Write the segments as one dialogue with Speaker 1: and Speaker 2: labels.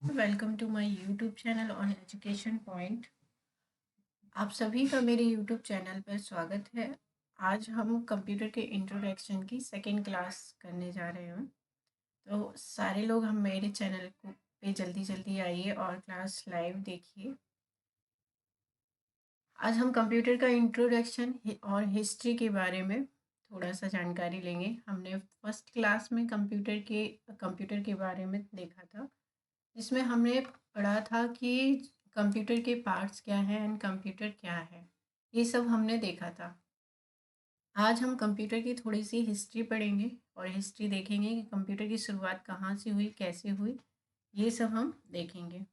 Speaker 1: Welcome to my YouTube channel on education point. आप सभी का मेरे यूट्यूब चैनल पर स्वागत है। आज हम कंप्यूटर के इंट्रोडक्शन की सेकेंड क्लास करने जा रहे हैं। तो सारे लोग हम मेरे चैनल को पे जल्दी जल्दी आइए और क्लास लाइव देखिए। आज हम कंप्यूटर का इंट्रोडक्शन और हिस्ट्री के बारे में थोड़ा सा जानकारी लेंगे। हमने फर्स्ट क्लास में कंप्यूटर के बारे में देखा था, जिसमें हमने पढ़ा था कि कंप्यूटर के पार्ट्स क्या हैं एंड कंप्यूटर क्या है, ये सब हमने देखा था। आज हम कंप्यूटर की थोड़ी सी हिस्ट्री पढ़ेंगे और हिस्ट्री देखेंगे कि कंप्यूटर की शुरुआत कहाँ से हुई, कैसे हुई, ये सब हम देखेंगे।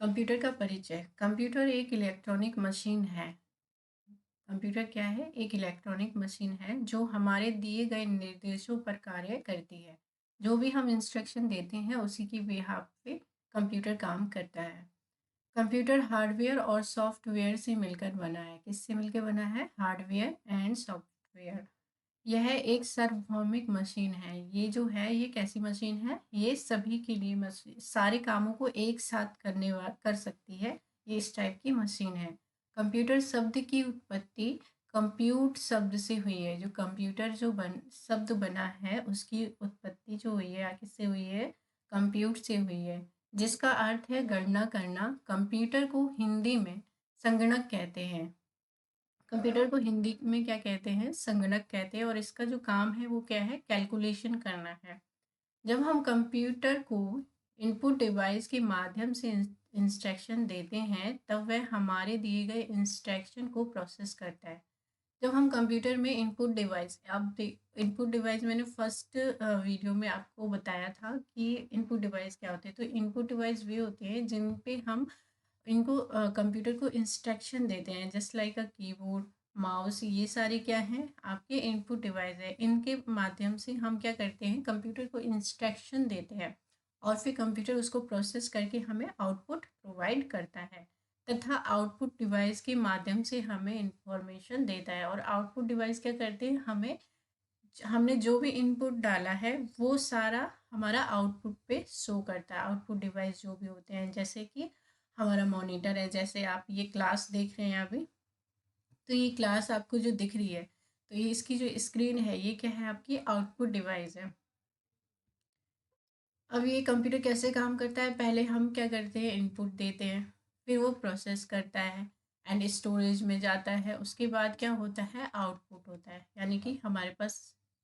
Speaker 1: कंप्यूटर का परिचय। कंप्यूटर एक इलेक्ट्रॉनिक मशीन है। कंप्यूटर क्या है? एक इलेक्ट्रॉनिक मशीन है जो हमारे दिए गए निर्देशों पर कार्य करती है। जो भी हम इंस्ट्रक्शन देते हैं उसी की बिहाफ पे कंप्यूटर काम करता है। कंप्यूटर हार्डवेयर और सॉफ्टवेयर से मिलकर बना है। किससे मिलकर बना है? Hardware and software. यह एक सार्वभौमिक मशीन है। ये जो है, ये कैसी मशीन है? ये सभी के लिए मशीन, सारे कामों को एक साथ कर सकती है। ये इस टाइप की मशीन है। कंप्यूटर शब्द की उत्पत्ति कंप्यूट शब्द से हुई है। जो कंप्यूटर शब्द बना है, उसकी उत्पत्ति जो हुई है किससे हुई है? कंप्यूट से हुई है, जिसका अर्थ है गणना करना। कंप्यूटर को हिंदी में संगणक कहते हैं। कंप्यूटर को हिंदी में क्या कहते हैं? संगणक कहते हैं। और इसका जो काम है वो क्या है? कैलकुलेशन करना है। जब हम कंप्यूटर को इनपुट डिवाइस के माध्यम से इंस्ट्रक्शन देते हैं, तब वह हमारे दिए गए इंस्ट्रक्शन को प्रोसेस करता है। जब हम कंप्यूटर में इनपुट डिवाइस मैंने फर्स्ट वीडियो में आपको बताया था कि इनपुट डिवाइस क्या होते हैं। तो इनपुट डिवाइस वे होते हैं जिन पे हम इनको कंप्यूटर को इंस्ट्रक्शन देते हैं, just like a keyboard, mouse. ये सारे क्या हैं? आपके इनपुट डिवाइस है। इनके माध्यम से हम क्या करते हैं? कंप्यूटर को इंस्ट्रक्शन देते हैं और फिर कंप्यूटर उसको प्रोसेस करके हमें आउटपुट प्रोवाइड करता है, तथा आउटपुट डिवाइस के माध्यम से हमें इंफॉर्मेशन देता है। और आउटपुट डिवाइस क्या करते हैं? हमने जो भी इनपुट डाला है वो सारा हमारा आउटपुट पे शो करता है। आउटपुट डिवाइस जो भी होते हैं, जैसे कि हमारा मॉनिटर है। जैसे आप ये क्लास देख रहे हैं अभी, तो ये क्लास आपको जो दिख रही है, तो ये इसकी जो स्क्रीन है, ये क्या है? आपकी आउटपुट डिवाइस है। अब ये कंप्यूटर कैसे काम करता है? पहले हम क्या करते हैं? इनपुट देते हैं, फिर वो प्रोसेस करता है एंड स्टोरेज में जाता है। उसके बाद क्या होता है? आउटपुट होता है, यानी कि हमारे पास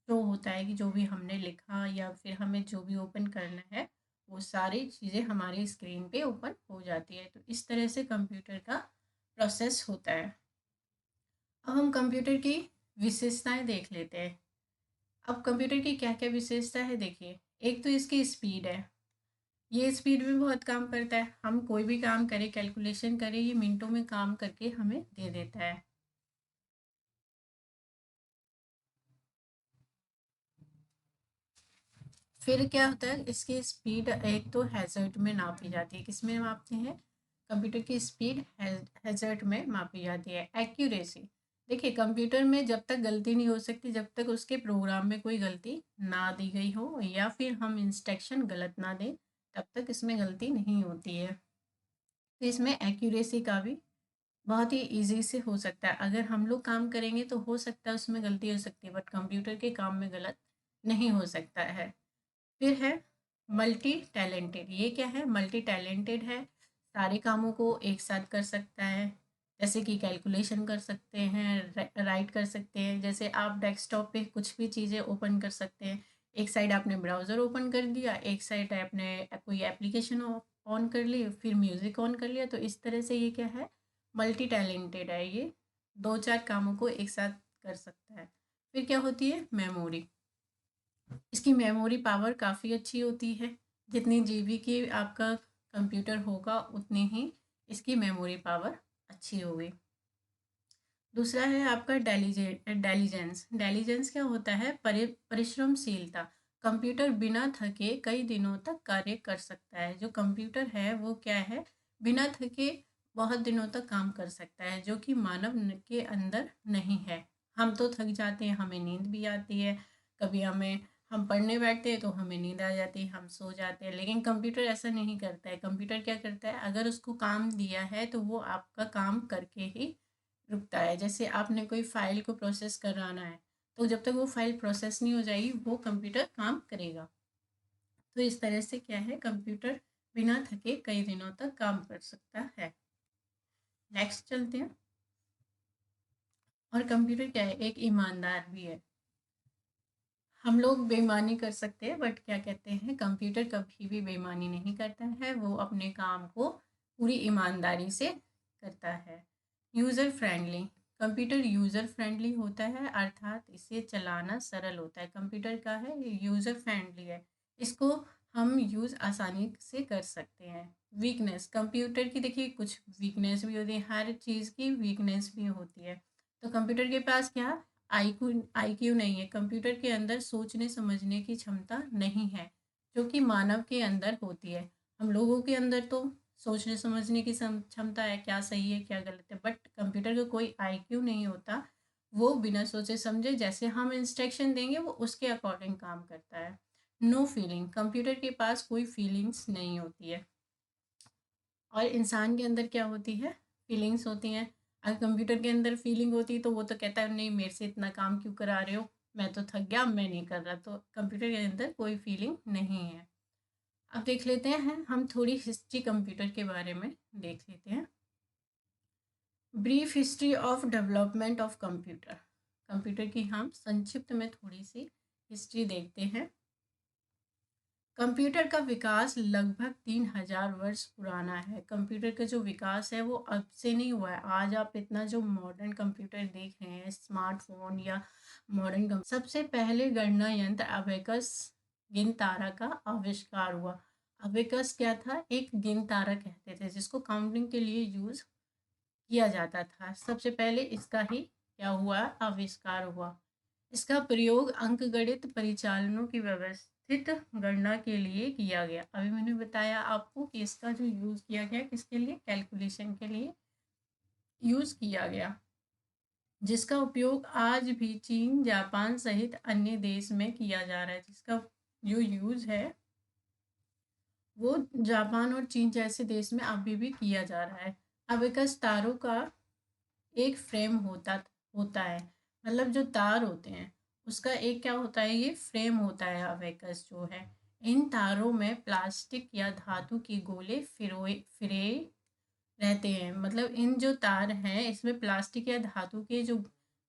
Speaker 1: शो होता है कि जो भी हमने लिखा या फिर हमें जो भी ओपन करना है, वो सारी चीज़ें हमारी स्क्रीन पे ओपन हो जाती है। तो इस तरह से कंप्यूटर का प्रोसेस होता है। अब हम कंप्यूटर की विशेषताएं देख लेते हैं। अब कंप्यूटर की क्या क्या विशेषता है, देखिए। एक तो इसकी स्पीड है। ये स्पीड में बहुत काम करता है। हम कोई भी काम करें, कैलकुलेशन करें, ये मिनटों में काम करके हमें दे देता है। फिर क्या होता है? इसकी स्पीड एक तो हैज़र्ड में नापी जाती है। किस में मापते हैं? कंप्यूटर की स्पीड हैज़र्ड में मापी जाती है। एक्यूरेसी। देखिए, कंप्यूटर में जब तक गलती नहीं हो सकती जब तक उसके प्रोग्राम में कोई गलती ना दी गई हो या फिर हम इंस्ट्रक्शन गलत ना दें, तब तक इसमें गलती नहीं होती है। तो इसमें एक्यूरेसी का भी बहुत ही ईज़ी से हो सकता है। अगर हम लोग काम करेंगे तो हो सकता है उसमें गलती हो सकती है, बट कंप्यूटर के काम में गलत नहीं हो सकता है। फिर है मल्टी टैलेंटेड। ये क्या है? मल्टी टैलेंटेड है। सारे कामों को एक साथ कर सकता है। जैसे कि कैलकुलेशन कर सकते हैं, राइट कर सकते हैं। जैसे आप डेस्कटॉप पे कुछ भी चीज़ें ओपन कर सकते हैं। एक साइड आपने ब्राउज़र ओपन कर दिया, एक साइड आपने कोई एप्लीकेशन ऑन कर ली, फिर म्यूज़िक ऑन कर लिया। तो इस तरह से ये क्या है? मल्टी टैलेंटेड है। ये दो चार कामों को एक साथ कर सकता है। फिर क्या होती है? मेमोरी। इसकी मेमोरी पावर काफ़ी अच्छी होती है। जितनी जीबी की आपका कंप्यूटर होगा उतनी ही इसकी मेमोरी पावर अच्छी होगी। दूसरा है आपका डेलीजेंस। डेलीजेंस क्या होता है? परिश्रमशीलता। कंप्यूटर बिना थके कई दिनों तक कार्य कर सकता है। जो कंप्यूटर है वो क्या है? बिना थके बहुत दिनों तक काम कर सकता है, जो कि के अंदर नहीं है। हम तो थक जाते हैं, हमें नींद भी आती है, कभी हमें हम पढ़ने बैठते हैं तो हमें नींद आ जाती है, हम सो जाते हैं। लेकिन कंप्यूटर ऐसा नहीं करता है। कंप्यूटर क्या करता है, अगर उसको काम दिया है तो वो आपका काम करके ही रुकता है। जैसे आपने कोई फाइल को प्रोसेस कराना है, तो जब तक वो फाइल प्रोसेस नहीं हो जाएगी वो कंप्यूटर काम करेगा। तो इस तरह से क्या है, कंप्यूटर बिना थके कई दिनों तक काम कर सकता है। नेक्स्ट चलते हैं। और कंप्यूटर क्या है, एक ईमानदार भी है। हम लोग बेईमानी कर सकते हैं, बट क्या कहते हैं, कंप्यूटर कभी भी बेईमानी नहीं करता है। वो अपने काम को पूरी ईमानदारी से करता है। User friendly, computer user friendly होता है, अर्थात इसे चलाना सरल होता है। कंप्यूटर का है, ये यूज़र फ्रेंडली है, इसको हम यूज़ आसानी से कर सकते हैं। वीकनेस, कंप्यूटर की देखिए कुछ वीकनेस भी होती है, हर चीज़ की वीकनेस भी होती है। तो कंप्यूटर के पास क्या, आईक्यू नहीं है। कंप्यूटर के अंदर सोचने समझने की क्षमता नहीं है, जो कि मानव के अंदर होती है। हम लोगों के अंदर तो सोचने समझने की क्षमता है, क्या सही है क्या गलत है, बट कंप्यूटर का कोई आईक्यू नहीं होता। वो बिना सोचे समझे जैसे हम इंस्ट्रक्शन देंगे वो उसके अकॉर्डिंग काम करता है। नो फीलिंग, कंप्यूटर के पास कोई फीलिंग्स नहीं होती है। और इंसान के अंदर क्या होती है, फीलिंग्स होती हैं। अगर कंप्यूटर के अंदर फीलिंग होती तो वो तो कहता है नहीं, मेरे से इतना काम क्यों करा रहे हो, मैं तो थक गया, मैं नहीं कर रहा। तो कंप्यूटर के अंदर कोई फीलिंग नहीं है। अब देख लेते हैं हम थोड़ी हिस्ट्री कंप्यूटर के बारे में देख लेते हैं। Brief history of development of computer, computer की हम संक्षिप्त में थोड़ी सी हिस्ट्री देखते हैं। कंप्यूटर का विकास लगभग 3000 वर्ष पुराना है। कंप्यूटर का जो विकास है वो अब से नहीं हुआ है। आज आप इतना जो मॉडर्न कंप्यूटर देख रहे हैं, स्मार्टफोन या मॉडर्न, सबसे पहले गणना यंत्र अबेकस गिनतारा का आविष्कार हुआ। अबेकस क्या था, एक गिनतारा कहते थे जिसको काउंटिंग के लिए यूज किया जाता था। सबसे पहले इसका ही क्या हुआ, आविष्कार हुआ। इसका प्रयोग अंकगणित परिचालनों की व्यवस्थित गणना के लिए किया गया। अभी मैंने बताया आपको कि इसका जो यूज़ किया गया किसके लिए, कैलकुलेशन के लिए यूज़ किया गया, जिसका उपयोग आज भी चीन, जापान सहित अन्य देश में किया जा रहा है। जिसका जो यूज़ है वो जापान और चीन जैसे देश में अभी भी किया जा रहा है। अबेकस तारों का एक फ्रेम होता है, मतलब जो तार होते हैं उसका एक क्या होता है, ये फ्रेम होता है अबेकस जो है। इन तारों में प्लास्टिक या धातु के गोले फिरे रहते हैं। मतलब इन जो तार हैं इसमें प्लास्टिक या धातु के जो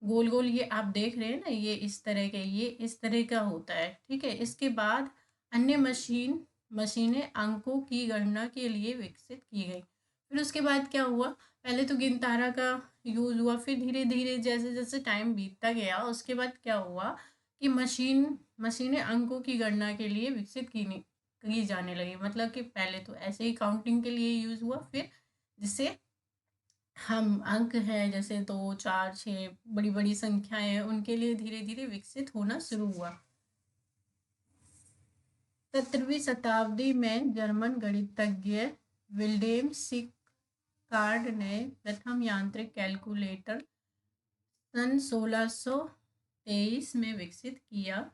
Speaker 1: गोल गोल ये आप देख रहे हैं ना, ये इस तरह के, ये इस तरह का होता है, ठीक है। इसके बाद अन्य मशीनें अंकों की गणना के लिए विकसित की गई। फिर उसके बाद क्या हुआ, पहले तो गिनतारा का यूज़ हुआ, फिर धीरे धीरे जैसे जैसे टाइम बीतता गया उसके बाद क्या हुआ कि मशीनें अंकों की गणना के लिए विकसित की जाने लगी। मतलब कि पहले तो ऐसे ही काउंटिंग के लिए यूज़ हुआ, फिर जिससे हम अंक हैं जैसे 2, 4, 6 बड़ी बड़ी संख्याएं हैं उनके लिए धीरे धीरे विकसित होना शुरू हुआ। 17वीं शताब्दी में जर्मन गणितज्ञ विल्हेल्म सिकार्ड ने प्रथम यांत्रिक कैलकुलेटर सन 1623 में विकसित किया।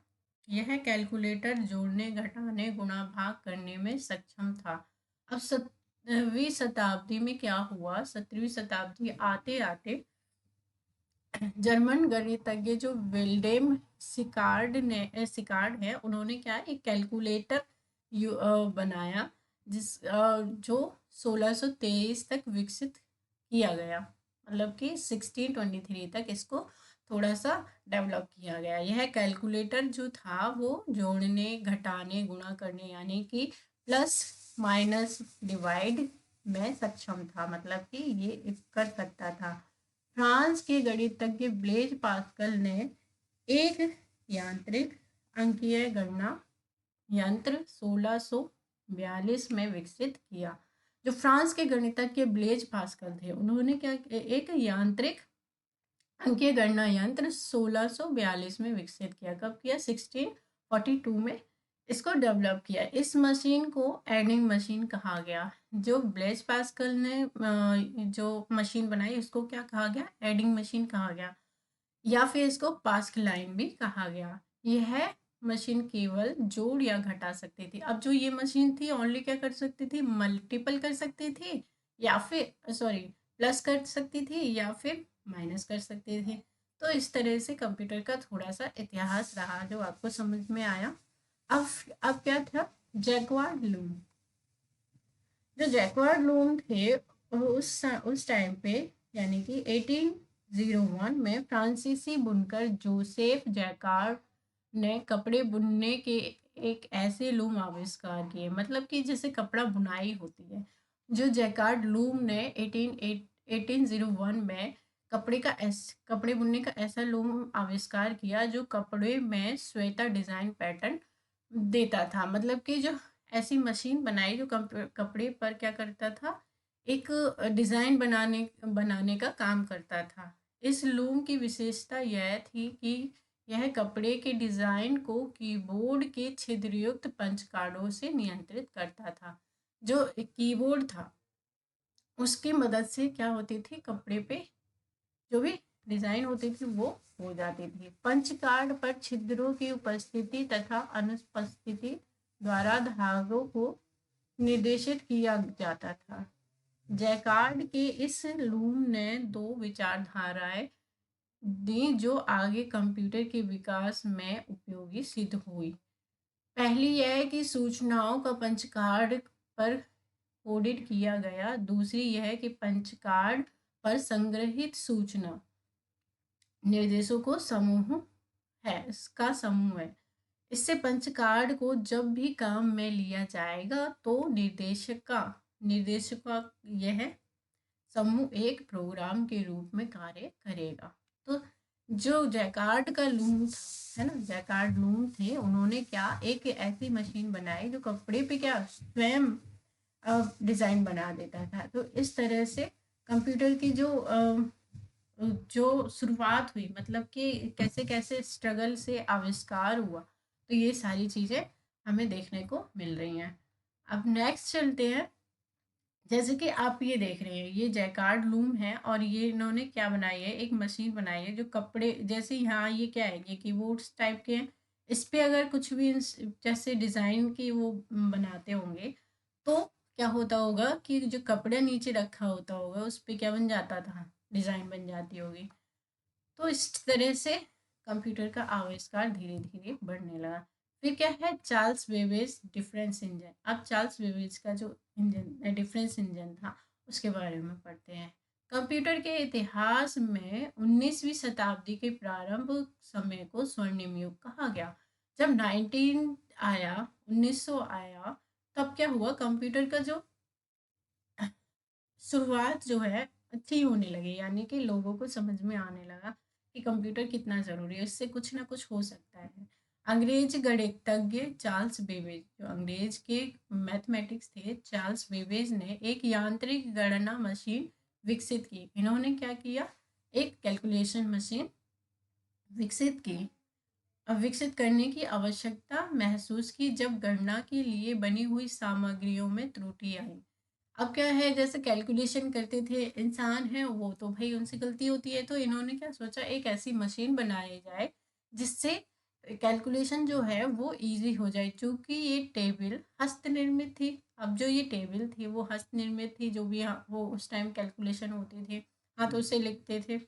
Speaker 1: यह कैलकुलेटर जोड़ने, घटाने, गुणा भाग करने में सक्षम था। अब 17वीं शताब्दी में क्या हुआ, 17वीं शताब्दी आते आते जर्मन गणितज्ञ जो विल्हेल्म सिकार्ड है, उन्होंने क्या एक कैलकुलेटर बनाया जो 1623 तक विकसित किया गया। मतलब कि 1623 तक इसको थोड़ा सा डेवलप किया गया। यह कैलकुलेटर जो था वो जोड़ने, घटाने, गुणा करने यानी कि प्लस माइनस डिवाइड में सक्षम था। मतलब कि ये कर सकता था। फ्रांस के गणितज्ञ ब्लेज पास्कल ने एक यांत्रिक अंकीय गणना यंत्र 1642 में विकसित किया। जो फ्रांस के गणितज्ञ ब्लेज पास्कल थे उन्होंने क्या, एक यांत्रिक अंकीय गणना यंत्र 1642 में विकसित किया। कब किया, 1642 में इसको डेवलप किया। इस मशीन को एडिंग मशीन कहा गया। जो ब्लेज पास्कल ने जो मशीन बनाई उसको क्या कहा गया, एडिंग मशीन कहा गया, या फिर इसको पास्क लाइन भी कहा गया। यह मशीन केवल जोड़ या घटा सकती थी। अब जो ये मशीन थी ओनली क्या कर सकती थी, मल्टीपल कर सकती थी या फिर सॉरी प्लस कर सकती थी या फिर माइनस कर सकती थी। तो इस तरह से कंप्यूटर का थोड़ा सा इतिहास रहा जो आपको समझ में आया। अब अब क्या था, जैकवार्ड लूम। जो जैकवार्ड लूम थे उस टाइम पे यानी कि 1801 में फ्रांसीसी बुनकर जोसेफ जैकार्ड ने कपड़े बुनने के एक ऐसे लूम आविष्कार किए, मतलब कि जैसे कपड़ा बुनाई होती है। जो जैकार्ड लूम ने 1801 में कपड़े बुनने का ऐसा लूम आविष्कार किया जो कपड़े में स्वेटर डिजाइन पैटर्न देता था। मतलब कि जो ऐसी मशीन बनाई जो कपड़े पर क्या करता था, एक डिज़ाइन बनाने बनाने का काम करता था। इस लूम की विशेषता यह थी कि यह कपड़े के डिज़ाइन को कीबोर्ड के छिद्रयुक्त पंच कार्डों से नियंत्रित करता था। जो कीबोर्ड था उसकी मदद से क्या होती थी, कपड़े पे जो भी डिज़ाइन होती थी वो हो जाती थी। पंच कार्ड पर छिद्रों की उपस्थिति तथा अनुपस्थिति द्वारा धागों को निर्देशित किया जाता था। जैकार्ड के इस लूम ने दो विचारधाराएं दी जो आगे कंप्यूटर के विकास में उपयोगी सिद्ध हुई। पहली यह है कि सूचनाओं का पंच कार्ड पर कोडेड किया गया। दूसरी यह कि पंच कार्ड पर संग्रहित सूचना निर्देशों को समूह है इसका समूह है। इससे पंच कार्ड को जब भी काम में लिया जाएगा तो निर्देशक का यह समूह एक प्रोग्राम के रूप में कार्य करेगा। तो जो जैकार्ड का लूम है ना, जैकार्ड लूम थे, उन्होंने क्या एक ऐसी मशीन बनाई जो कपड़े पे क्या स्वयं डिज़ाइन बना देता था। तो इस तरह से कंप्यूटर की जो शुरुआत हुई, मतलब कि कैसे कैसे स्ट्रगल से आविष्कार हुआ, तो ये सारी चीज़ें हमें देखने को मिल रही हैं। अब नेक्स्ट चलते हैं। जैसे कि आप ये देख रहे हैं, ये जैकार्ड लूम है और ये इन्होंने क्या बनाई है, एक मशीन बनाई है जो कपड़े जैसे, यहाँ ये क्या है, ये कीबोर्ड्स टाइप के हैं। इस पे अगर कुछ भी जैसे डिज़ाइन की वो बनाते होंगे तो क्या होता होगा कि जो कपड़ा नीचे रखा होता होगा उस पे क्या बन जाता था, डिज़ाइन बन जाती होगी। तो इस तरह से कंप्यूटर का आविष्कार धीरे धीरे बढ़ने लगा। फिर क्या है, चार्ल्स बेबेज डिफरेंस इंजन। अब चार्ल्स बेबेज का जो इंजन डिफरेंस इंजन था उसके बारे में पढ़ते हैं। कंप्यूटर के इतिहास में 19वीं शताब्दी के प्रारंभ समय को स्वर्णिम युग कहा गया। जब 1900 आया तब क्या हुआ, कंप्यूटर का जो शुरुआत जो है अच्छी होने लगी, यानी कि लोगों को समझ में आने लगा कि कंप्यूटर कितना ज़रूरी है, इससे कुछ ना कुछ हो सकता है। अंग्रेज गणितज्ञ चार्ल्स बेबेज, जो अंग्रेज के मैथमेटिक्स थे, चार्ल्स बेबेज ने एक यांत्रिक गणना मशीन विकसित की। इन्होंने क्या किया, एक कैलकुलेशन मशीन विकसित की। अब विकसित करने की आवश्यकता महसूस की जब गणना के लिए बनी हुई सामग्रियों में त्रुटि आई। अब क्या है, जैसे कैलकुलेशन करते थे इंसान है वो, तो भाई उनसे गलती होती है, तो इन्होंने क्या सोचा, एक ऐसी मशीन बनाई जाए जिससे कैलकुलेशन जो है वो इजी हो जाए। चूंकि ये टेबल हस्त निर्मित थी, अब जो ये टेबल थी वो हस्त निर्मित थी, जो भी वो उस टाइम कैलकुलेशन होती थी हाथों से लिखते थे,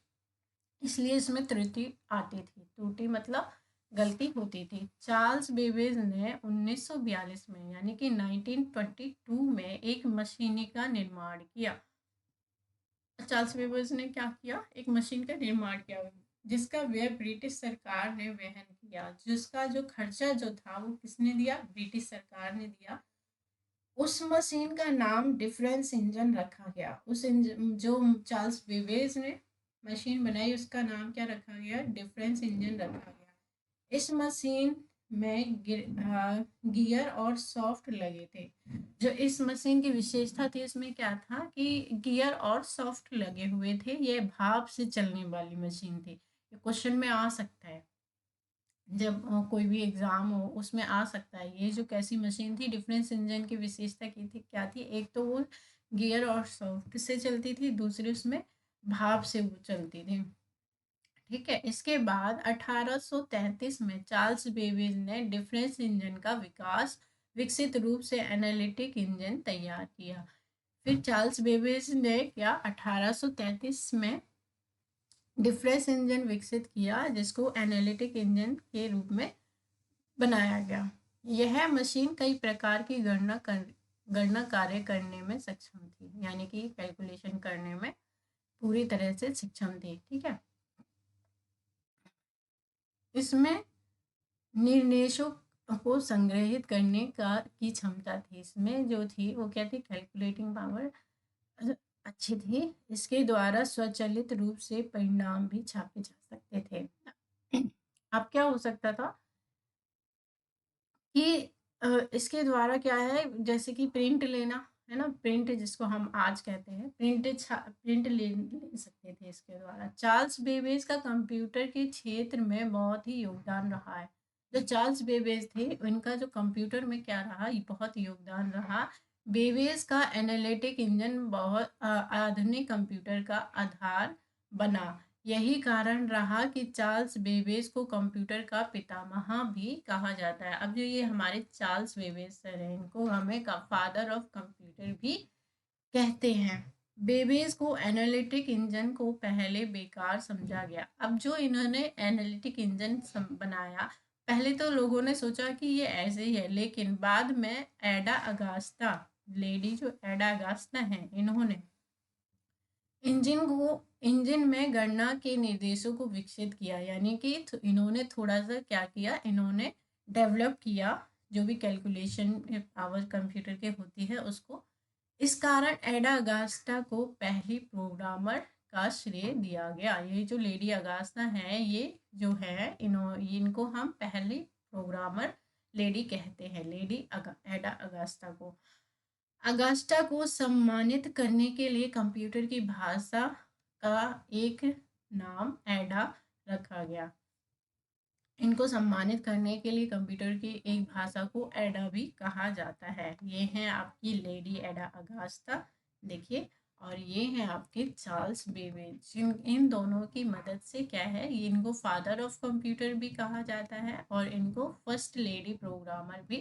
Speaker 1: इसलिए इसमें त्रुटि आती थी। त्रुटि मतलब गलती होती थी। चार्ल्स बेबेज ने 1942 में यानी कि 1922 में एक मशीन का निर्माण किया। चार्ल्स बेबेज ने क्या किया, एक मशीन का निर्माण किया जिसका व्यय ब्रिटिश सरकार ने वहन किया। जिसका जो खर्चा जो था वो किसने दिया, ब्रिटिश सरकार ने दिया। उस मशीन का नाम डिफरेंस इंजन रखा गया। उस इंजन जो चार्ल्स बेबेज ने मशीन बनाई उसका नाम क्या रखा गया, डिफरेंस इंजन रखा गया। इस मशीन में गियर और सॉफ्ट लगे थे। जो इस मशीन की विशेषता थी इसमें क्या था कि गियर और सॉफ्ट लगे हुए थे। ये भाप से चलने वाली मशीन थी। ये क्वेश्चन में आ सकता है, जब कोई भी एग्ज़ाम हो उसमें आ सकता है। ये जो कैसी मशीन थी, डिफरेंस इंजन की विशेषता की थी क्या थी, एक तो वो गियर और सॉफ्ट से चलती थी, दूसरी उसमें भाप से वो चलती थी। ठीक है। इसके बाद 1833 में चार्ल्स बेबेज ने डिफरेंस इंजन का विकसित रूप से एनालिटिक इंजन तैयार किया। फिर चार्ल्स बेबेज ने क्या 1833 में डिफरेंस इंजन विकसित किया, जिसको एनालिटिक इंजन के रूप में बनाया गया। यह मशीन कई प्रकार की गणना कार्य करने में सक्षम थी, यानी कि कैलकुलेशन करने में पूरी तरह से सक्षम थी। ठीक है। इसमें निर्देशों को संग्रहित करने की क्षमता थी। इसमें जो थी वो क्या थी, कैलकुलेटिंग पावर अच्छी थी। इसके द्वारा स्वचालित रूप से परिणाम भी छापे जा सकते थे। अब क्या हो सकता था कि इसके द्वारा क्या है, जैसे कि प्रिंट लेना है ना, प्रिंट जिसको हम आज कहते हैं, प्रिंट ले सकते थे इसके द्वारा। चार्ल्स बेबेज का कंप्यूटर के क्षेत्र में बहुत ही योगदान रहा है। जो चार्ल्स बेबेज थे उनका जो कंप्यूटर में क्या रहा, ये बहुत योगदान रहा। बेबेज का एनालिटिक इंजन बहुत आधुनिक कंप्यूटर का आधार बना। यही कारण रहा कि चार्ल्स बेबेज को कंप्यूटर का पितामह भी कहा जाता है। अब जो ये हमारे चार्ल्स बेबेज सर हैं, इनको हमें फादर ऑफ कंप्यूटर भी कहते हैं। बेबेज को एनालिटिक इंजन को पहले बेकार समझा गया। अब जो इन्होंने एनालिटिक इंजन बनाया, पहले तो लोगों ने सोचा कि ये ऐसे ही है, लेकिन बाद में एडा अगास्ता, लेडी जो एडा अगास्ता है, इन्होंने इंजन में गणना के निर्देशों को विकसित किया, यानी कि इन्होंने थोड़ा सा क्या किया, इन्होंने डेवलप किया जो भी कैलकुलेशन पावर कंप्यूटर के होती है उसको। इस कारण एडा अगास्टा को पहली प्रोग्रामर का श्रेय दिया गया। ये जो लेडी अगास्टा है, ये जो है इनको हम पहली प्रोग्रामर लेडी कहते हैं, एडा अगास्टा को। अगास्टा को सम्मानित करने के लिए कंप्यूटर की भाषा का एक नाम एडा रखा गया। इनको सम्मानित करने के लिए कंप्यूटर की एक भाषा को एडा भी कहा जाता है। ये हैं आपकी लेडी एडा अगास्ता, देखिए, और ये हैं आपके चार्ल्स बेबेज। इन दोनों की मदद से क्या है, इनको फादर ऑफ कंप्यूटर भी कहा जाता है और इनको फर्स्ट लेडी प्रोग्रामर भी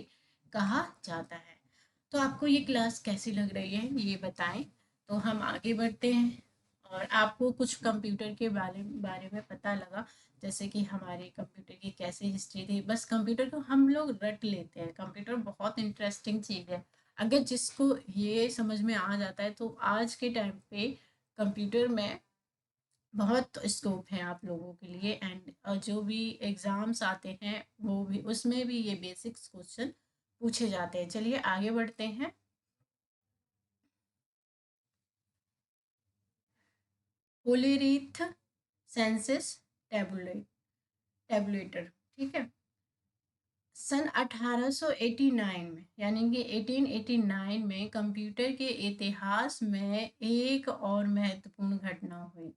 Speaker 1: कहा जाता है। तो आपको ये क्लास कैसी लग रही है ये बताएं, तो हम आगे बढ़ते हैं। और आपको कुछ कंप्यूटर के बारे में पता लगा, जैसे कि हमारे कंप्यूटर की कैसी हिस्ट्री थी। बस कंप्यूटर को हम लोग रट लेते हैं, कंप्यूटर बहुत इंटरेस्टिंग चीज़ है। अगर जिसको ये समझ में आ जाता है तो आज के टाइम पे कंप्यूटर में बहुत स्कोप है आप लोगों के लिए। एंड जो भी एग्ज़ाम्स आते हैं वो भी, उसमें भी ये बेसिक्स क्वेश्चन पूछे जाते हैं। चलिए आगे बढ़ते हैं। पोलेरीथ सेंसिस टेबुलेटर, ठीक है। सन 1889 में, यानी कि 1889 में कंप्यूटर के इतिहास में एक और महत्वपूर्ण घटना हुई।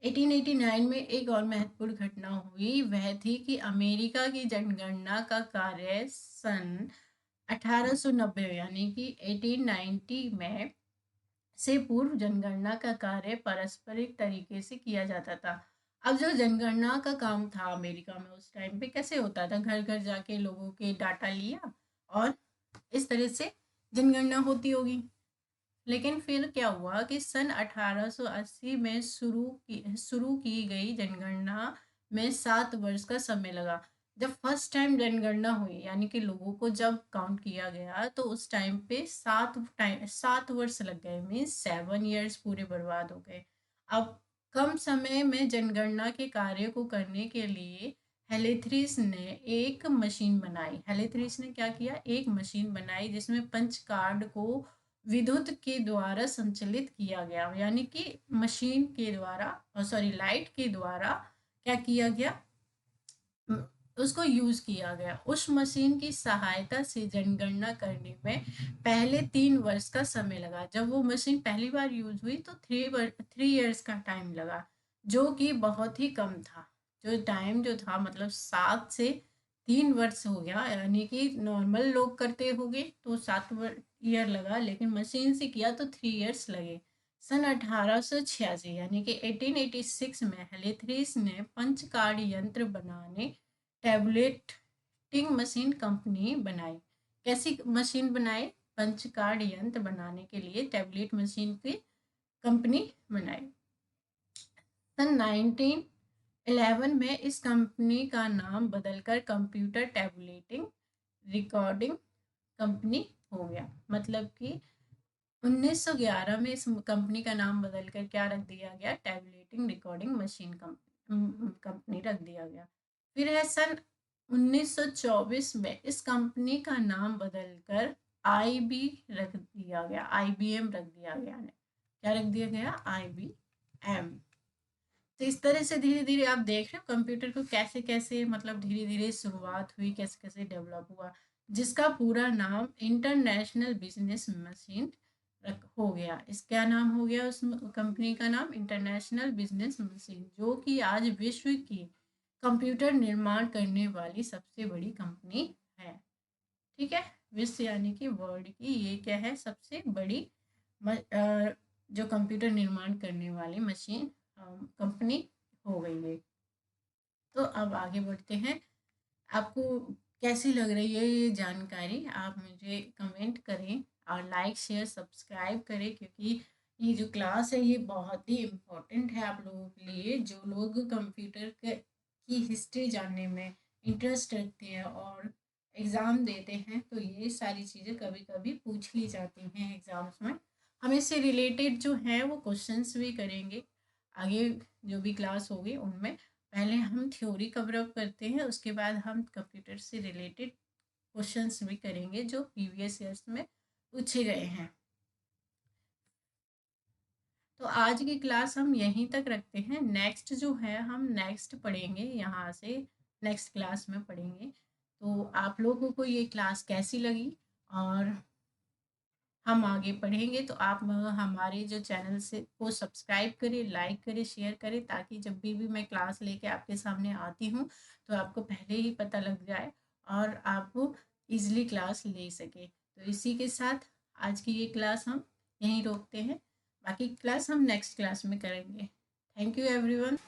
Speaker 1: 1889 में एक और महत्वपूर्ण घटना हुई, वह थी कि अमेरिका की जनगणना का कार्य सन 1890 यानी कि 1890 में से पूर्व जनगणना का कार्य पारस्परिक तरीके से किया जाता था। अब जो जनगणना का काम था अमेरिका में उस टाइम पे कैसे होता था, घर घर जाके लोगों के डाटा लिया और इस तरह से जनगणना होती होगी। लेकिन फिर क्या हुआ कि सन 1880 में शुरू की गई जनगणना में 7 वर्ष का समय लगा। जब फर्स्ट टाइम जनगणना हुई, यानी कि लोगों को जब काउंट किया गया, तो उस टाइम पे 7 वर्ष लग गए, मीन्स 7 ईयर्स पूरे बर्बाद हो गए। अब कम समय में जनगणना के कार्य को करने के लिए हेलेथ्रिस ने एक मशीन बनाई। हेलेथ्रिस ने क्या किया, एक मशीन बनाई जिसमें पंच कार्ड को विद्युत के द्वारा संचालित किया गया, यानी कि मशीन के द्वारा, लाइट के द्वारा क्या किया गया, उसको यूज किया गया। उस मशीन की सहायता से जनगणना करने में पहले 3 वर्ष का समय लगा। जब वो मशीन पहली बार यूज हुई तो 3 ईयर्स का टाइम लगा, जो कि बहुत ही कम था। जो टाइम जो था, मतलब 7 से 3 वर्ष हो गया, यानी कि नॉर्मल लोग करते होंगे तो 7 ईयर लगा, लेकिन मशीन से किया तो 3 ईयर्स लगे। सन 1886 यानी कि 1886 में हेलिथ्रिस ने पंच कार्ड यंत्र बनाने टैबुलेटिंग मशीन कंपनी बनाई। कैसी मशीन बनाई? पंच कार्ड यंत्र बनाने के लिए टैबलेट मशीन की कंपनी बनाई। सन 1911 में इस कंपनी का नाम बदलकर कंप्यूटर टैबुलेटिंग रिकॉर्डिंग कंपनी हो गया। मतलब कि 1911 में इस कंपनी का नाम बदलकर क्या रख दिया गया? टैबुलेटिंग रिकॉर्डिंग मशीन कंपनी रख दिया गया। फिर है सन 1924 में इस कंपनी का नाम बदलकर आईबी रख दिया गया, आईबीएम रख दिया गया। क्या रख दिया गया? आईबीएम। तो इस तरह से धीरे धीरे आप देख रहे हो कंप्यूटर को कैसे कैसे मतलब धीरे धीरे शुरुआत हुई, कैसे कैसे डेवलप हुआ, जिसका पूरा नाम इंटरनेशनल बिजनेस मशीन हो गया। इस क्या नाम हो गया उस कंपनी का नाम? इंटरनेशनल बिजनेस मशीन, जो कि आज विश्व की कंप्यूटर निर्माण करने वाली सबसे बड़ी कंपनी है। ठीक है, विश्व यानी कि वर्ल्ड की ये क्या है? सबसे बड़ी जो कंप्यूटर निर्माण करने वाली मशीन कंपनी हो गई है। तो अब आगे बढ़ते हैं। आपको कैसी लग रही है ये जानकारी? आप मुझे कमेंट करें और लाइक शेयर सब्सक्राइब करें, क्योंकि ये जो क्लास है ये बहुत ही इम्पोर्टेंट है आप लोगों के लिए, जो लोग कंप्यूटर की हिस्ट्री जानने में इंटरेस्ट रखते हैं और एग्ज़ाम देते हैं। तो ये सारी चीज़ें कभी कभी पूछ ली जाती हैं एग्ज़ाम्स में। हम इससे रिलेटेड जो है वो क्वेश्चंस भी करेंगे आगे जो भी क्लास होगी उनमें। पहले हम थ्योरी कवर अप करते हैं, उसके बाद हम कंप्यूटर से रिलेटेड क्वेश्चंस भी करेंगे जो प्रीवियस ईयर्स में पूछे गए हैं। तो आज की क्लास हम यहीं तक रखते हैं। नेक्स्ट जो है हम नेक्स्ट पढ़ेंगे, यहाँ से नेक्स्ट क्लास में पढ़ेंगे। तो आप लोगों को ये क्लास कैसी लगी और हम आगे पढ़ेंगे, तो आप हमारे जो चैनल से को सब्सक्राइब करें, लाइक करें, शेयर करें, ताकि जब भी मैं क्लास लेके आपके सामने आती हूँ तो आपको पहले ही पता लग जाए और आप इजीली क्लास ले सके। तो इसी के साथ आज की ये क्लास हम यहीं रोकते हैं, बाकी क्लास हम नेक्स्ट क्लास में करेंगे। Thank you everyone.